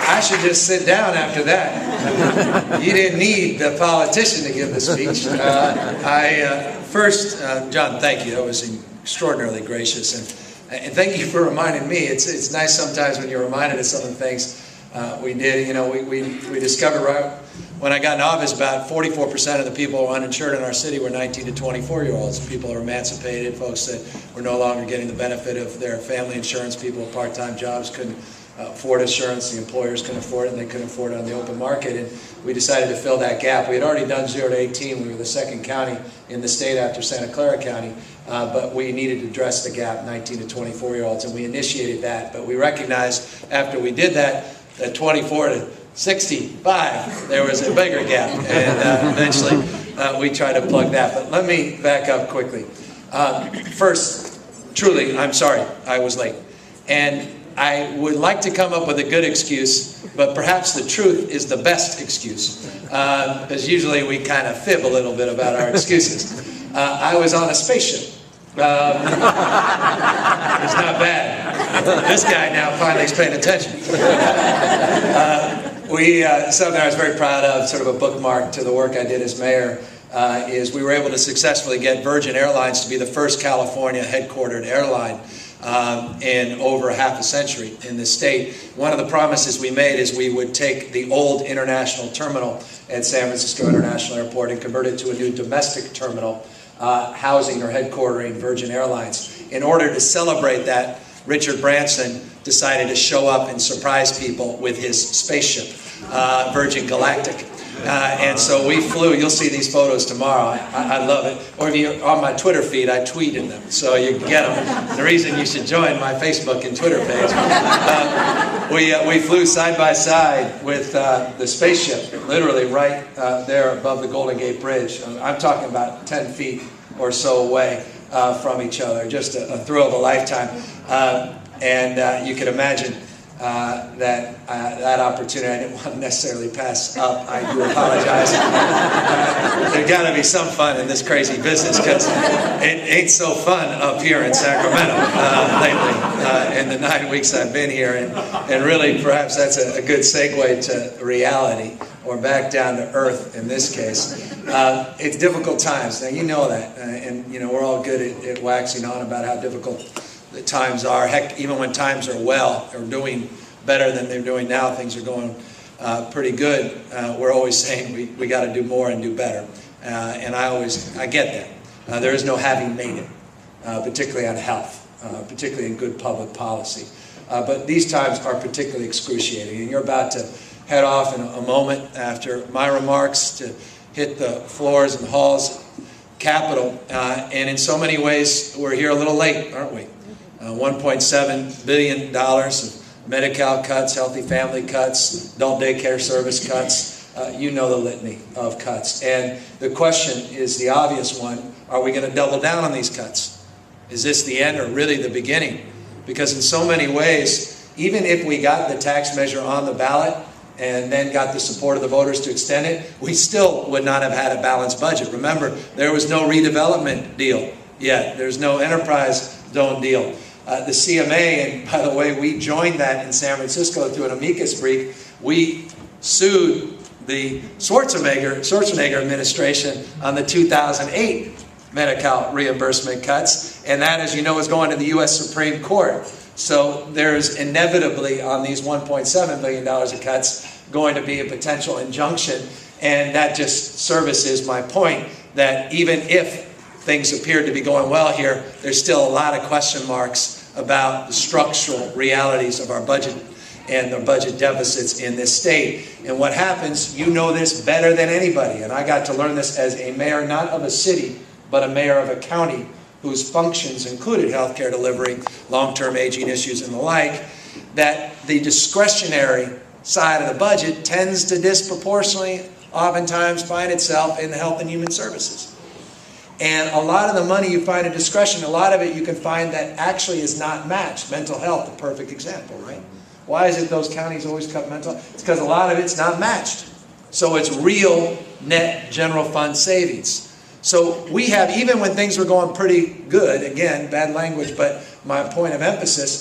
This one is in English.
I should just sit down after that. You didn't need the politician to give the speech. First, John, thank you. That was extraordinarily gracious. And thank you for reminding me. It's nice sometimes when you're reminded of some of the things we did. You know, we discovered right when I got in office about 44% of the people who were uninsured in our city were 19 to 24-year-olds. People who are emancipated, folks that were no longer getting the benefit of their family insurance, people with part-time jobs couldn't afford insurance, the employers couldn't afford it, and they couldn't afford it on the open market. And we decided to fill that gap. We had already done 0 to 18. We were the second county in the state after Santa Clara County, but we needed to address the gap, 19 to 24-year-olds, and we initiated that. But we recognized after we did that, that 24 to 65, there was a bigger gap, and eventually we tried to plug that. But let me back up quickly. First, truly, I'm sorry I was late. And I would like to come up with a good excuse, but perhaps the truth is the best excuse. Because usually we kind of fib a little bit about our excuses. I was on a spaceship. It's not bad. This guy now finally is paying attention. Something I was very proud of, sort of a bookmark to the work I did as mayor, is we were able to successfully get Virgin Airlines to be the first California headquartered airline in over half a century in the state. One of the promises we made is we would take the old international terminal at San Francisco International Airport and convert it to a new domestic terminal housing or headquartering Virgin Airlines. In order to celebrate that, Richard Branson decided to show up and surprise people with his spaceship, Virgin Galactic. And so we flew. You'll see these photos tomorrow. I love it. Or if you're on my Twitter feed, I tweeted them, so you can get them. The reason you should join my Facebook and Twitter page. We flew side by side with the spaceship, literally right there above the Golden Gate Bridge. I'm talking about 10 feet or so away from each other. Just a thrill of a lifetime. And you can imagine that opportunity I didn't want to necessarily pass up. I do apologize. There's got to be some fun in this crazy business, because it ain't so fun up here in Sacramento lately in the 9 weeks I've been here. And really, perhaps that's a good segue to reality, or back down to earth in this case. It's difficult times. Now, you know that. And you know, we're all good at waxing on about how difficult the times are. Heck, even when times are well, or doing better than they're doing now, things are going pretty good. We're always saying we got to do more and do better. And I get that. There is no having made it, particularly on health, particularly in good public policy. But these times are particularly excruciating. And you're about to head off in a moment after my remarks to hit the floors and halls of Capitol. And in so many ways, we're here a little late, aren't we? $1.7 billion of Medi-Cal cuts, healthy family cuts, adult daycare service cuts. You know the litany of cuts. And the question is the obvious one: are we going to double down on these cuts? Is this the end, or really the beginning? Because in so many ways, even if we got the tax measure on the ballot and then got the support of the voters to extend it, we still would not have had a balanced budget. Remember, there was no redevelopment deal yet. There's no enterprise zone deal. The CMA, and by the way, we joined that in San Francisco through an amicus brief. We sued the Schwarzenegger administration on the 2008 Medi-Cal reimbursement cuts, and that, as you know, is going to the U.S. Supreme Court. So there's inevitably, on these $1.7 billion of cuts, going to be a potential injunction, and that just services my point that even if things appear to be going well here, there's still a lot of question marks about the structural realities of our budget and the budget deficits in this state. And what happens, you know this better than anybody, and I got to learn this as a mayor, not of a city, but a mayor of a county whose functions included healthcare delivery, long-term aging issues, and the like, that the discretionary side of the budget tends to disproportionately, oftentimes, find itself in the health and human services. And a lot of the money you find in discretion, a lot of it you can find that actually is not matched. Mental health, a perfect example, right? Why is it those counties always cut mental health? It's because a lot of it's not matched. So it's real net general fund savings. So we have, even when things were going pretty good, again, bad language, but my point of emphasis,